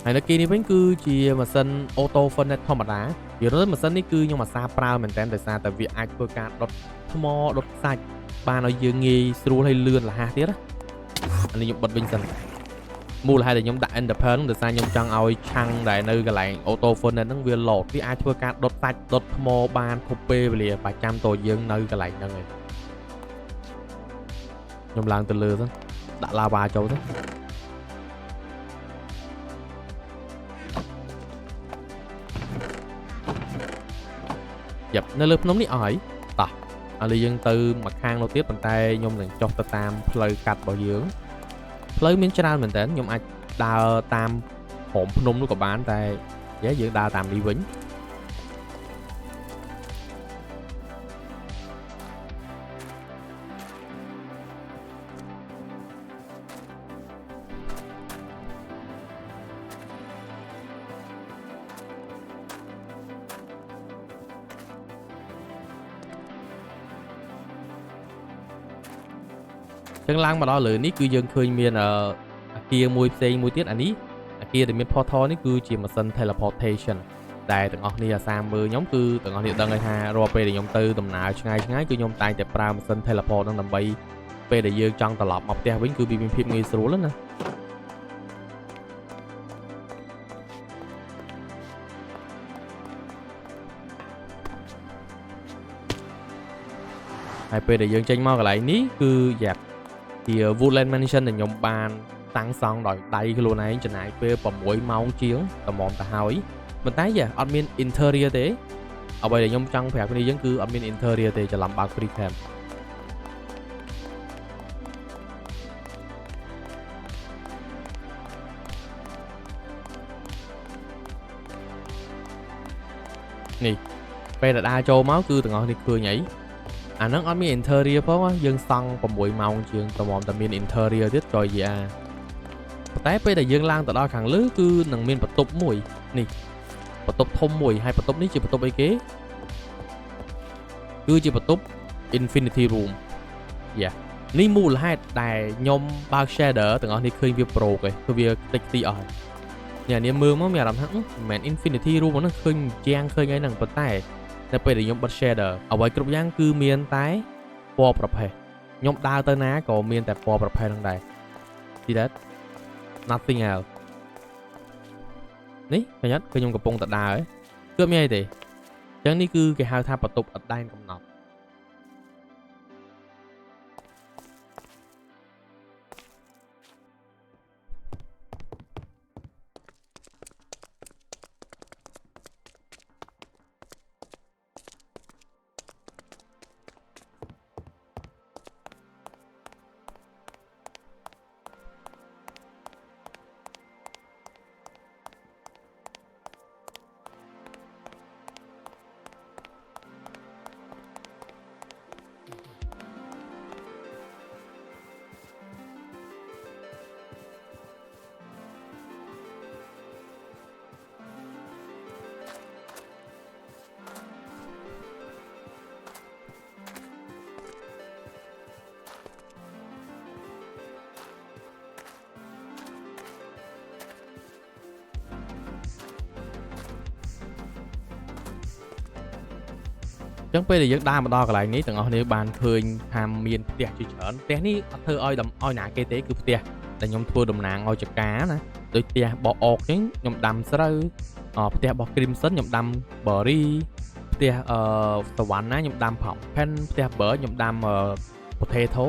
ហើយនៅគេនេះវិញគឺជាម៉ាស៊ីន auto furnace ធម្មតាវារើម៉ាស៊ីននេះគឺខ្ញុំអាសាប្រើមែនតើដោយសារតែវាអាចធ្វើការដុតថ្មដុតខ្សាច់បានឲ្យយើងងាយស្រួលហើយលឿនរហ័សទៀតណាអានេះខ្ញុំបិទវិញសិន មូលហេតុដែលខ្ញុំដាក់ Enderpearl ដោយសារខ្ញុំចង់ឲ្យឆាំងដែលនៅកន្លែង Auto Furnace ហ្នឹងវា load វាអាចធ្វើការដុតសាច់ដុតថ្មបានគ្រប់ពេលវេលាប្រចាំតើយើងនៅកន្លែងហ្នឹងឯងខ្ញុំឡើងទៅលើទៅដាក់ lava ចូលទៅយ៉ាប់នៅលើភ្នំនេះអស់ហើយតោះឥឡូវយើងទៅមកខាងនោះទៀតប៉ុន្តែខ្ញុំនឹងចុះទៅតាមផ្លូវកាត់របស់យើងផ្លូវមានច្រើនមែនតើខ្ញុំអាចដើរតាមព្រំភ្នំនោះក៏បានតែយើងដើរតាមនេះវិញចឹងឡើងមកដល់លើនេះគឺយើងឃើញមានអាគារមួយផ្សេងមួយទៀតអានេះអាគារដែលមាន portal នេះគឺជាម៉ាស៊ីន teleportation ដែលទាំងអស់គ្នាអាសាមើលខ្ញុំគឺទាំងអស់គ្នាដឹងហើយថារាល់ពេលដែលខ្ញុំទៅដំណើរឆ្ងាយគឺខ្ញុំតែងតែប្រើម៉ាស៊ីន teleport ហ្នឹងដើម្បីពេលដែលយើងចង់ត្រឡប់មកផ្ទះវិញគឺវាមានភាពងាយស្រួលណាហើយពេលដែលយើងចេញមកកន្លែងនេះគឺយ៉ាប់ជា Woodland Mansion ដែលខ្ញុំបានតាំងសង់ដោយដៃខ្លួនឯងចំណាយពេល6ម៉ោងជាងតម្រាំទៅហើយប៉ុន្តែអត់មាន interior ទេអ្វីដែលខ្ញុំចង់ប្រាប់គ្នាយើងគឺអត់មាន interior ទេច្រឡំបើក free cam នេះពេលដែលដើរចូលមកគឺទាំងអស់នេះឃើញអីអាហ្នឹងអត់មាន interior ផងយើងសង់6ម៉ោងជាងតម្រាំតែមាន interior ទៀតចុយយាតែពេលដែលយើងឡើងទៅដល់ខាងលើគឺនឹងមានបន្ទប់មួយនេះបន្ទប់ធំមួយហើយបន្ទប់នេះជាបន្ទប់អីគេគឺជាបន្ទប់ Infinity Room នេះមូលហេតុដែលខ្ញុំបើក shader ទាំងអស់នេះឃើញវា pro គេគឺវាតិចទីអស់ហើយនេះមើលមកមានអារម្មណ៍ថាមិនមែន Infinity Room ហ្នឹងឃើញជាងឃើញអីហ្នឹងប៉ុន្តែតែពេលដែលខ្ញុំបិទ shader អ្វីគ្រប់យ៉ាងគឺមានតែពណ៌ប្រផេះខ្ញុំដើរទៅណាក៏មានតែពណ៌ប្រផេះហ្នឹងដែរ See that nothing else នេះឃើញអត់គឺខ្ញុំកំពុងតែដើរគឺមានអីទេអញ្ចឹងនេះគឺគេហៅថាបន្ទប់អត់ដែនកំណត់ចឹងពេលដែលយើងដើរមកដល់កន្លែងនេះទាំងអស់គ្នាបានឃើញថាមានផ្ទះជាច្រើនផ្ទះនេះអត់ធ្វើឲ្យណាគេទេគឺផ្ទះដែលខ្ញុំធ្វើតំណាងឲ្យចកាណាដូចផ្ទះបោះអុកចឹងខ្ញុំដាំស្រូវផ្ទះបោះ Crimson ខ្ញុំដាំ Berry ផ្ទះសវណ្ណណាខ្ញុំដាំ Pumpkin ផ្ទះ Bird ខ្ញុំដាំ Potato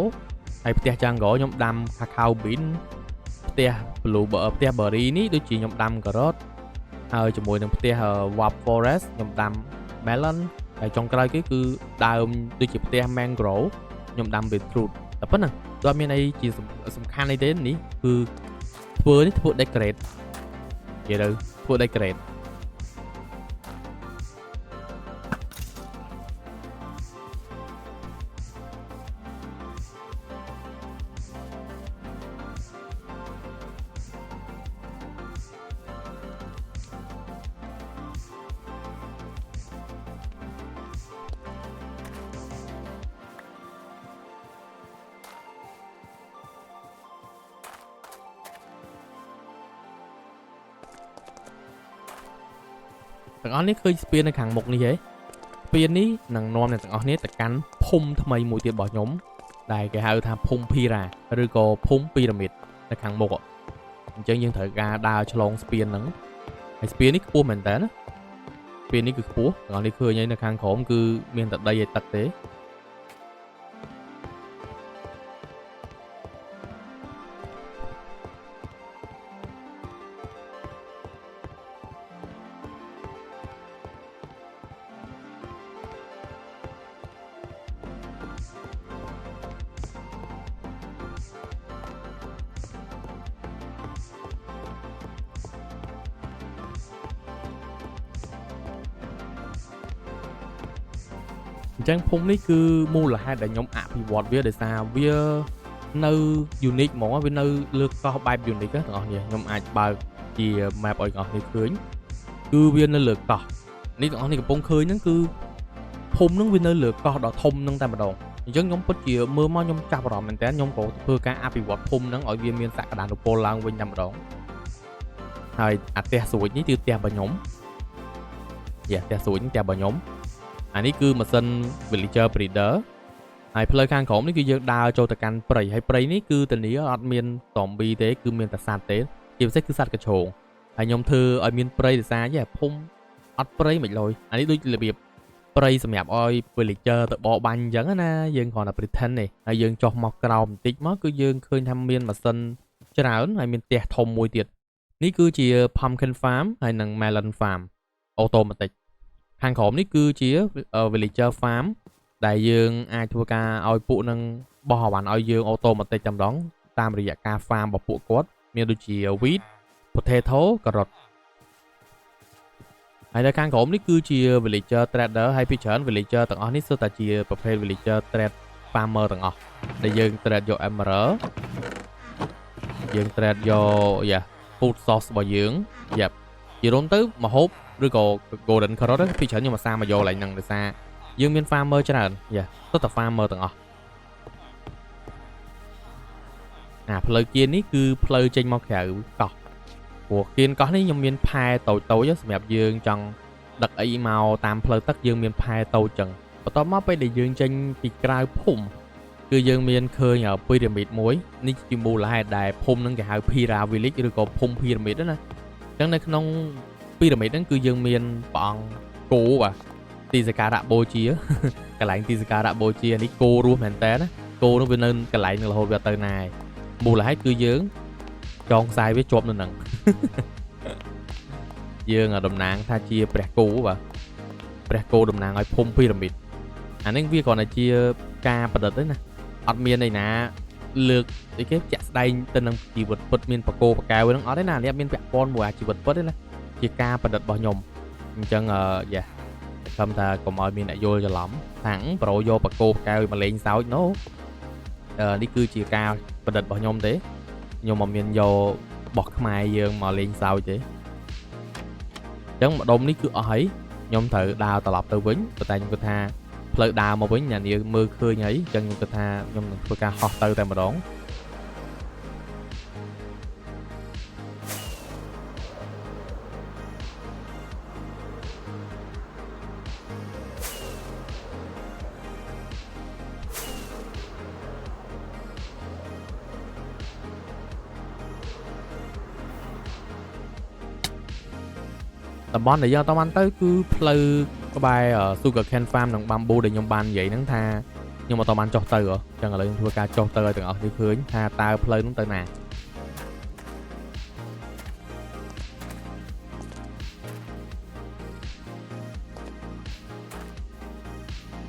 ហើយផ្ទះ Jungle ខ្ញុំដាំ Cacao Bean ផ្ទះ Blue ផ្ទះ Berry នេះដូចជាខ្ញុំដាំ Carrot ហើយជាមួយនឹងផ្ទះ Warp Forest ខ្ញុំដាំ Melonហើយចុងក្រោយគេគឺដើមដូចជាផ្ទះ mangrove ខ្ញុំដាំ beetroot តែប៉ុណ្ណឹងអត់មានអីជាសំខាន់អីទេនេះគឺធ្វើ decorate និយាយទៅធ្វើ decorate ទាំងអស់នេះឃើញស្ពាននៅខាងមុខនេះហ៎ស្ពាននេះនឹងនាំអ្នកទាំងអស់គ្នាទៅកាន់ភូមិថ្មីមួយទៀតរបស់ខ្ញុំដែលគេហៅថាភូមិភីរ៉ាឬក៏ភូមិពីរ៉ាមីតនៅខាងមុខ អញ្ចឹងយើងត្រូវការដើរឆ្លងស្ពានហ្នឹងហើយស្ពាននេះខ្ពស់មែនតើណាស្ពាននេះគឺខ្ពស់ទាំងអស់នេះឃើញហើយនៅខាងក្រោមគឺមានតែដីឲ្យទឹកទេអញ្ចឹងភូមិនេះគឺមូលហេតុដែលខ្ញុំអភិវឌ្ឍវាដោយសារវានៅ unique ហ្មងវានៅលើកោះបែប unique ទាំងអស់នេះខ្ញុំអាចបើកជា map ឲ្យទាំងអស់នេះឃើញគឺវានៅលើកោះនេះទាំងអស់នេះកំពុងឃើញហ្នឹងគឺភូមិហ្នឹងវានៅលើកោះដ៏ធំហ្នឹងតែម្ដងអញ្ចឹងខ្ញុំពិតជាមើលមកខ្ញុំចាប់អារម្មណ៍មែនតើខ្ញុំក៏ធ្វើការអភិវឌ្ឍភូមិហ្នឹងឲ្យវាមានសក្តានុពលឡើងវិញតែម្ដងហើយអាផ្ទះស្រួចនេះគឺផ្ទះរបស់ខ្ញុំផ្ទះស្រួចនេះផ្ទះរបស់ខ្ញុំអានេះគឺម៉ាស៊ីន villager breeder ហើយផ្លូវខាងក្រោមនេះគឺយើងដើរចូលទៅកាន់ព្រៃហើយព្រៃនេះគឺធានាអត់មាន zombie ទេគឺមានតែសត្វទេជាពិសេសគឺសត្វកញ្ឆោងហើយខ្ញុំធ្វើឲ្យមានព្រៃដោយសារភូមិអត់ព្រៃមិនលយអានេះដូចរបៀបព្រៃសម្រាប់ឲ្យ villager ទៅបរបាញ់អញ្ចឹងណាយើងគ្រាន់តែ pretend ទេហើយយើងចុះមកក្រោមបន្តិចមកគឺយើងឃើញថាមានម៉ាស៊ីនច្រើនហើយមានផ្ទះធំមួយទៀតនេះគឺជា pumpkin farm ហើយនិង melon farm automatic ខាងក្រោមនេះគឺជា villager farm ដែលយើងអាចធ្វើការឲ្យពួកនឹងបោះអវ៉ាន់ឲ្យយើង automatic តែម្ដងតាមរយៈការ farm របស់ពួកគាត់មានដូចជា wheat potato ការ៉ុតហើយនៅខាងក្រោមនេះគឺជា villager trader ហើយពីច្រើន villager ទាំងអស់នេះសុទ្ធតែជាប្រភេទ villager trade farmer ទាំងអស់ដែលយើង trade យក emerald យើង trade យក food source របស់យើងជារួមទៅម្ហូបឬក៏ golden carrot ពីច្រើនខ្ញុំអាសាមកយកឡើងហ្នឹងដោយសារយើងមាន farmer ច្រើនសុទ្ធតែ farmer ទាំងអស់ផ្លូវគៀននេះគឺផ្លូវចេញមកក្រៅកោះព្រោះគៀនកោះនេះខ្ញុំមានផែតូចសម្រាប់យើងចង់ដឹកអីមកតាមផ្លូវទឹកយើងមានផែតូចចឹងបន្ទាប់មកពេលដែលយើងចេញពីក្រៅភូមិគឺយើងមានឃើញពីរ៉ាមីតមួយនេះជាមូលហេតុដែលភូមិហ្នឹងគេហៅ Pira Village ឬក៏ភូមិ Pyramid ណាអញ្ចឹងនៅក្នុងពីរ៉ាមីតហ្នឹងគឺយើងមានព្រះអង្គគោបាទទីសក្ការៈបូជាកន្លែងទីសក្ការៈបូជានេះគោរស់មែនតើណាគោនោះវានៅកន្លែងនឹងរហូតវាទៅណាហើយមូលហេតុគឺយើងចងខ្សែវាជាប់នៅនឹងយើងតំណាងថាជាព្រះគោបាទព្រះគោតំណាងឲ្យភូមិពីរ៉ាមីតអានេះវាគ្រាន់តែជាការប្រឌិតទេណាអត់មានន័យណាលើកអីគេចាក់ស្ដែងទៅនឹងជីវិតពិតមានបកោបកែវហ្នឹងអត់ទេណាអ្នកមានពាក់ព័ន្ធមួយអាជីវិតពិតទេណាជាការប្រឌិតរបស់ខ្ញុំអញ្ចឹងខំថាកុំឲ្យមានអ្នកយល់ច្រឡំថាប្រូយកបកោបកែវមកលេងសើចណូនេះគឺជាការប្រឌិតរបស់ខ្ញុំទេខ្ញុំមិនមានយកបោះខ្មែរយើងមកលេងសើចទេអញ្ចឹងម្ដុំនេះគឺអស់ហើយខ្ញុំត្រូវដើរត្រឡប់ទៅវិញប៉ុន្តែខ្ញុំគិតថាផ្លូវដើរមកវិញអ្នកនាងមើលឃើញហើយអញ្ចឹងខ្ញុំគិតថាខ្ញុំនឹងធ្វើការហោះទៅតែម្ដងតំបន់ដែលយើងអត់បានទៅគឺផ្លូវក្បែរ Sugar Cane Farm និង Bamboo ដែលខ្ញុំបាននិយាយហ្នឹងថាខ្ញុំអត់បានចុះទៅអញ្ចឹងឥឡូវខ្ញុំធ្វើការចុះទៅឲ្យទាំងអស់គ្នាឃើញថាតើផ្លូវហ្នឹងទៅណា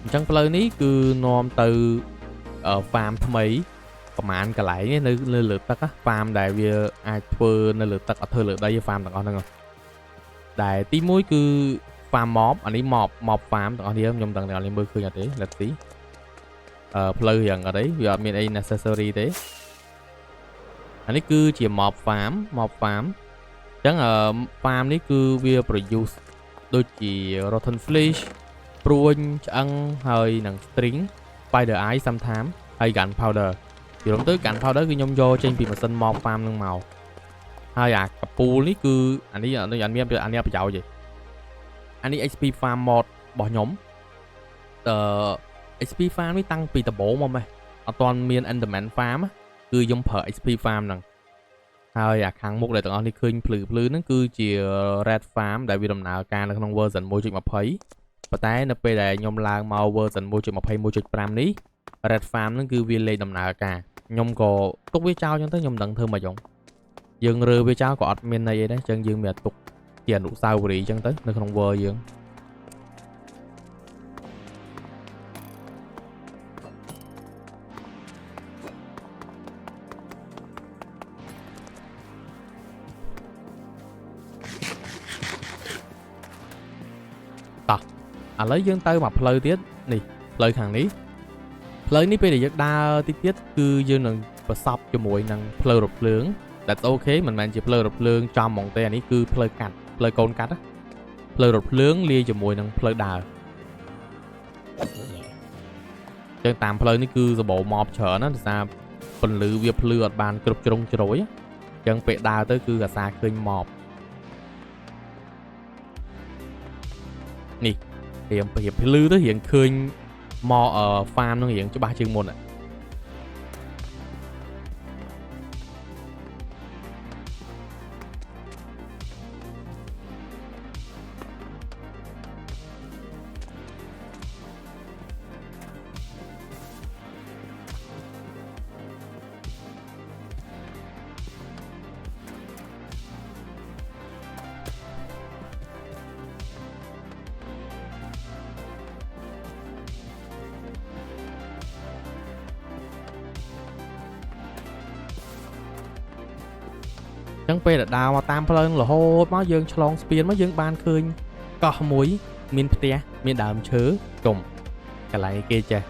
អញ្ចឹងផ្លូវនេះគឺនាំទៅ farm ថ្មីប្រហែលកន្លែងនៅលើទឹក farm ដែលវាអាចធ្វើនៅលើទឹកអត់ធ្វើលើដី farm ទាំងអស់ហ្នឹងដែលទី1គឺ farm mob អានេះ mob farm ទាំងអស់គ្នាខ្ញុំទាំងអ្នកមើលឃើញអត់ទេ let's see ផ្លូវយ៉ាងអត់ទេវាអត់មានអី necessary ទេអានេះគឺជា mob farm អញ្ចឹងfarm នេះគឺវា produce ដូចជា rotten flesh ព្រួញឆ្អឹងហើយនឹង string spider eye sometimes ហើយ gun powder យល់ទៅ gun powder គឺខ្ញុំយកចេញពីម៉ាស៊ីន mob farm នឹងមកហើយអាកពូលនេះគឺអានេះអត់មានប្រយោជន៍ទេអានេះ XP farm mod របស់ខ្ញុំXP farm នេះតាំងពីដំបូងមកម៉េះអត់ទាន់មាន Enderman farm គឺខ្ញុំប្រើ XP farm ហ្នឹងហ ហើយអាខាងមុខដែលទាំងអស់នេះឃើញភ្លឺហ្នឹងគឺជា Red Farm ដែលវាដំណើរការនៅក្នុង version 1.20 ប៉ុន្តែនៅពេលដែលខ្ញុំឡើងមក version 1.21.5 នេះ Red Farm ហ្នឹងគឺវាលេងដំណើរការខ្ញុំក៏ទុកវាចោលអញ្ចឹងទៅខ្ញុំមិនដឹងធ្វើម៉េចហ៎យើងរើវាចោលក៏អត់មានន័យអីដែរអញ្ចឹងយើងមានទុកជាអនុស្សាវរីយ៍អញ្ចឹងទៅនៅក្នុង world យើងតោះឥឡូវយើងទៅមកផ្លូវទៀតនេះផ្លូវខាងនេះផ្លូវនេះពេលដែលយើងដើរតិចទៀតគឺយើងនឹងប្រសពជាមួយនឹងផ្លូវរថភ្លើង That's okay មិនមែនជាផ្លូវរថភ្លើងចំហ្មងទេអានេះគឺផ្លូវកាត់ផ្លូវកូនកាត់ផ្លូវរថភ្លើងលាយជាមួយនឹងផ្លូវដើរចឹងតាមផ្លូវនេះគឺសបោម៉បច្រើនណាដោយសារពន្លឺវាភ្លឺអត់បានគ្រប់ជ្រុងជ្រោយចឹងពេលដើរទៅគឺអាសាឃើញម៉បនេះរៀងភ្លឺទៅរៀងឃើញមកហ្វាមនឹងរៀងច្បាស់ជាងមុនចឹងពេលដែលដើរមកតាមផ្លូវរហូតមកយើងឆ្លងស្ពានមកយើងបានឃើញកោះមួយមានផ្ទះមានដើមឈើជុំកន្លែងគេចេះ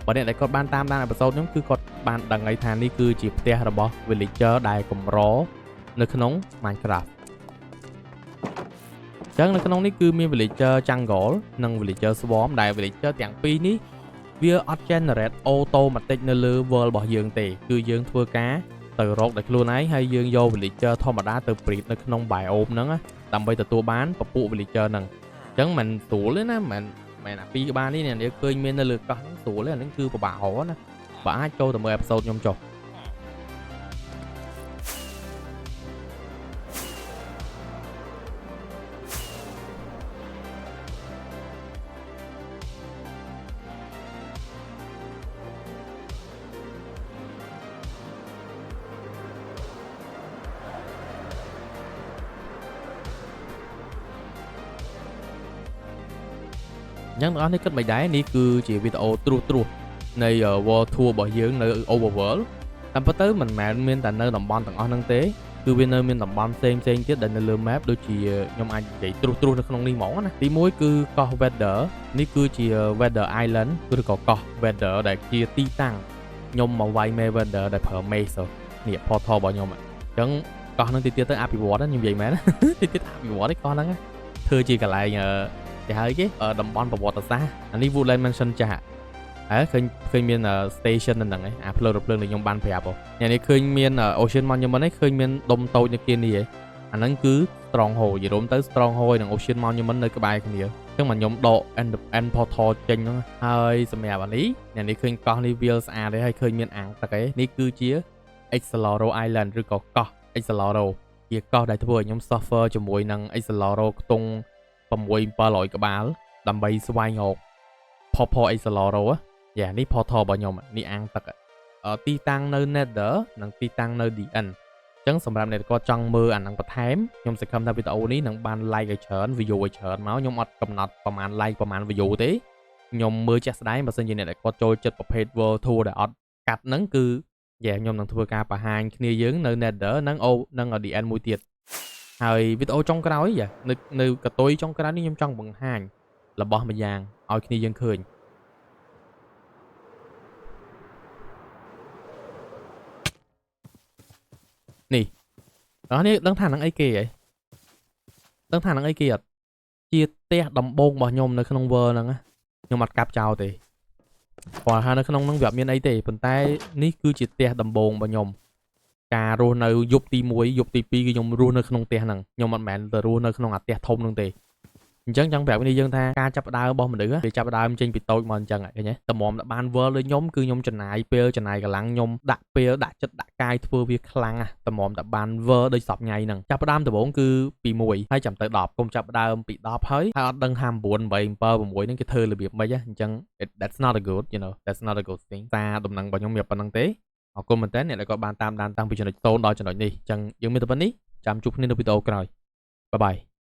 បើអ្នកដែលគាត់បានតាមដានអេពីសូតខ្ញុំគឺគាត់បានដឹងហើយថានេះគឺជាផ្ទះរបស់ villager ដែលកម្រនៅក្នុង Minecraft ចឹងនៅក្នុងនេះគឺមាន villager jungle និង villager swarm ដែល villager ទាំងពីរនេះវាអត់ generate automatic នៅលើ world របស់យើងទេគឺយើងធ្វើការទៅរកដោយខ្លួនឯងហើយយើងយក villager ធម្មតាទៅព្រីតនៅក្នុង biome ហ្នឹងដើម្បីទទួលបានពពួក villager ហ្នឹងអញ្ចឹងមិនស្រួលទេណាមិនអាពីរក្បាលនេះអ្នកឃើញមាននៅលើកោះហ្នឹងស្រួលទេអាហ្នឹងគឺពិបាករកណាបើអាចចូលទៅមើល episode ខ្ញុំចុះអញ្ចឹងបងប្អូននេះគិតមិនដែរនេះគឺជាវីដេអូត្រួសនៃ World Tour របស់យើងនៅ Overworld តាមពិតទៅមិនមែនមានតែនៅតំបន់ទាំងអស់ហ្នឹងទេគឺវានៅមានតំបន់ផ្សេងទៀតដែលនៅលើ map ដូចជាខ្ញុំអាចនិយាយត្រួសនៅក្នុងនេះហ្មងណាទី1គឺកោះ Weather នេះគឺជា Weather Island ឬក៏កោះ Weather ដែលជាទីតាំងខ្ញុំមកវាយ មេ Weather ដែលប្រើ Maze នេះ portal របស់ខ្ញុំអញ្ចឹងកោះហ្នឹងទៀតទៅអភិវឌ្ឍខ្ញុំនិយាយមែនទៀតអភិវឌ្ឍឯកោះហ្នឹងធ្វើជាកន្លែងគេហៅគេតំបន់ប្រវត្តិសាស្ត្រអានេះ Woodland Mansion ចាស់ហើយឃើញមាន station នៅហ្នឹងឯងអាផ្លូវរថភ្លើងដែលខ្ញុំបានប្រាប់ហ៎នេះឃើញមាន Ocean Monument ឯងឃើញមានដុំតូចនៅkiaនេះឯងអាហ្នឹងគឺ Stronghold យល់ទៅ Stronghold និង Ocean Monument នៅក្បែរគ្នាអញ្ចឹងមកខ្ញុំដក end portal ចេញហ្នឹងហើយសម្រាប់អានេះឃើញកោះនេះវាស្អាតទេហើយឃើញមានអាងទឹកឯងនេះគឺជា Exploro Island ឬក៏កោះ Exploro ជាកោះដែលធ្វើឲ្យខ្ញុំ suffer ជាមួយនឹង Exploro ខ្ទង់6-700 ក្បាលដើម្បីស្វែងរក Purple Exploro យ៉ានេះ portal របស់ខ្ញុំនេះអាងទឹកទីតាំងនៅ Nether និងទីតាំងនៅ The End អញ្ចឹងសម្រាប់អ្នកគាត់ចង់មើលអាហ្នឹងបន្ថែមខ្ញុំសង្ឃឹមថាវីដេអូនេះនឹងបាន like ឲ្យច្រើន view ឲ្យច្រើនមកខ្ញុំអត់កំណត់ប្រហែល like ប្រហែល view ទេខ្ញុំមើលជាក់ស្ដែងបើសិនជាអ្នកគាត់ចូលចិត្តប្រភេទ World Tour ដែលអត់កាត់ហ្នឹងគឺយ៉ាខ្ញុំនឹងធ្វើការបង្ហាញគ្នាយើងនៅ Nether និង The End មួយទៀតហើយវីដេអូចុងក្រោយនៅកតុយចុងក្រោយនេះខ្ញុំចង់បង្ហាញរបស់មួយយ៉ាងឲ្យគ្នាយើងឃើញនេះដល់នេះដឹងថានឹងអីគេហ៎ដឹងថានឹងអីគេអត់ជាផ្ទះដំបងរបស់ខ្ញុំនៅក្នុង world ហ្នឹងខ្ញុំអត់កាប់ចោលទេគាត់ថានៅក្នុងហ្នឹងវាអត់មានអីទេប៉ុន្តែនេះគឺជាផ្ទះដំបងរបស់ខ្ញុំការរស់នៅយប់ទី1យប់ទី2គឺខ្ញុំរស់នៅក្នុងផ្ទះហ្នឹងខ្ញុំអត់មែនទៅរស់នៅក្នុងអាផ្ទះធំហ្នឹងទេ អញ្ចឹងចង់ប្រាប់គ្នាយើងថាការចាប់ផ្ដើមរបស់មនុស្សវាចាប់ផ្ដើមចេញពីតូចមកអញ្ចឹងឃើញទេតម្រាំតែបាន world ដូចខ្ញុំគឺខ្ញុំចំណាយពេលចំណាយកម្លាំងខ្ញុំដាក់ពេលដាក់ចិត្តដាក់កាយធ្វើវាខ្លាំងណាស់តម្រាំតែបាន world ដូចសពថ្ងៃហ្នឹងចាប់ផ្ដើមដំបូងគឺពី1ហើយចាំទៅ10កុំចាប់ផ្ដើមពី10ហើយអត់ដឹងថា9 8 7 6ហ្នឹងគេធ្វើរបៀបម៉េចអញ្ចឹង that's not a good that's not a good thing សារដំណឹងរបស់ខ្ញុំមានប៉ុណ្្នឹងទេអរគុណមែនតើអ្នកដែលគាត់បានតាមដានតាំងពីចំណុច0ដល់ចំណុចនេះអញ្ចឹងយើងមានតែប៉ុណ្្នេះចាំជួបគ្នានៅវីដេអូក្រោយបាយបាយ